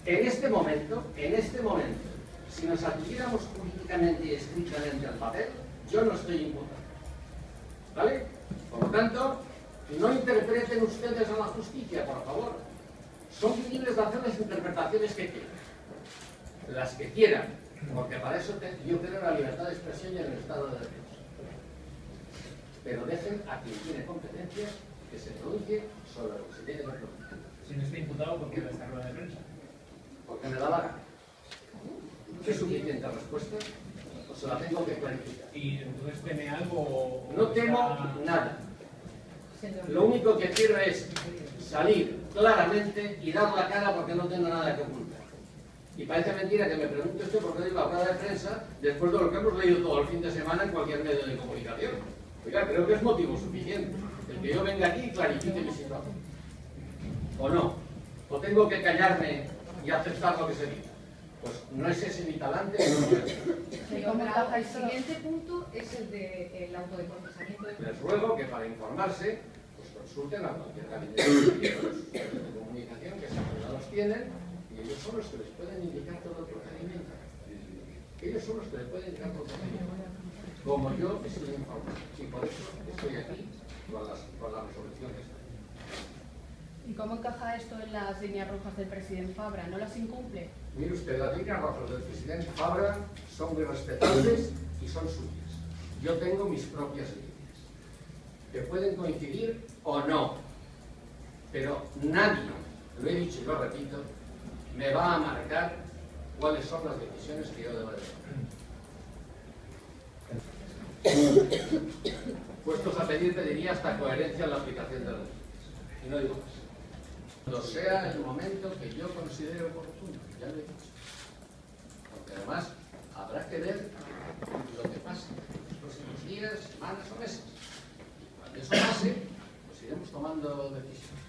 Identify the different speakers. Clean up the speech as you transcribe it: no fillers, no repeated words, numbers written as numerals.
Speaker 1: En este momento, si nos adquiriéramos jurídicamente y estrictamente al papel, yo no estoy imputado. ¿Vale? Por lo tanto, no interpreten ustedes a la justicia, por favor. Son libres de hacer las interpretaciones que quieran. Las que quieran. Porque para eso yo creo en la libertad de expresión y en el Estado de Derecho. Pero dejen a quien tiene competencias que se pronuncie sobre lo que se tiene que pronunciar.
Speaker 2: Si no está imputado, ¿por qué da esta rueda de prensa?
Speaker 1: Porque me da la gana. ¿Es suficiente respuesta? O se la tengo que clarificar.
Speaker 2: ¿Y entonces teme algo?
Speaker 1: No temo nada. Lo único que quiero es salir claramente y dar la cara porque no tengo nada que ocultar. Y parece mentira que me pregunte usted por qué doy la rueda de prensa después de lo que hemos leído todo el fin de semana en cualquier medio de comunicación. Oiga, creo que es motivo suficiente el que yo venga aquí y clarifique mi situación. ¿O no? ¿O tengo que callarme y aceptar lo que se diga? Pues no es ese mi talante.
Speaker 3: El siguiente punto es el del autoprocesamiento.
Speaker 1: Les ruego que para informarse pues consulten a cualquier gabinete de comunicación que los tienen y ellos son los que les pueden indicar todo el procedimiento. Ellos son los que les pueden indicar todo el procedimiento. Como yo estoy informado. Y por eso estoy aquí con la resolución que está.
Speaker 3: ¿Y cómo encaja esto en las líneas rojas del presidente Fabra? ¿No las incumple?
Speaker 1: Mire usted, las líneas rojas del presidente Fabra son muy respetables y son suyas. Yo tengo mis propias líneas, que pueden coincidir o no, pero nadie, lo he dicho y lo repito, me va a marcar cuáles son las decisiones que yo debo de tomar. Puestos a pedir, pediría hasta coherencia en la aplicación de las leyes. Y no digo más. Cuando sea el momento que yo considere oportuno, ya lo he dicho. Porque además habrá que ver lo que pase en los próximos días, semanas o meses. Y cuando eso pase, pues iremos tomando decisiones.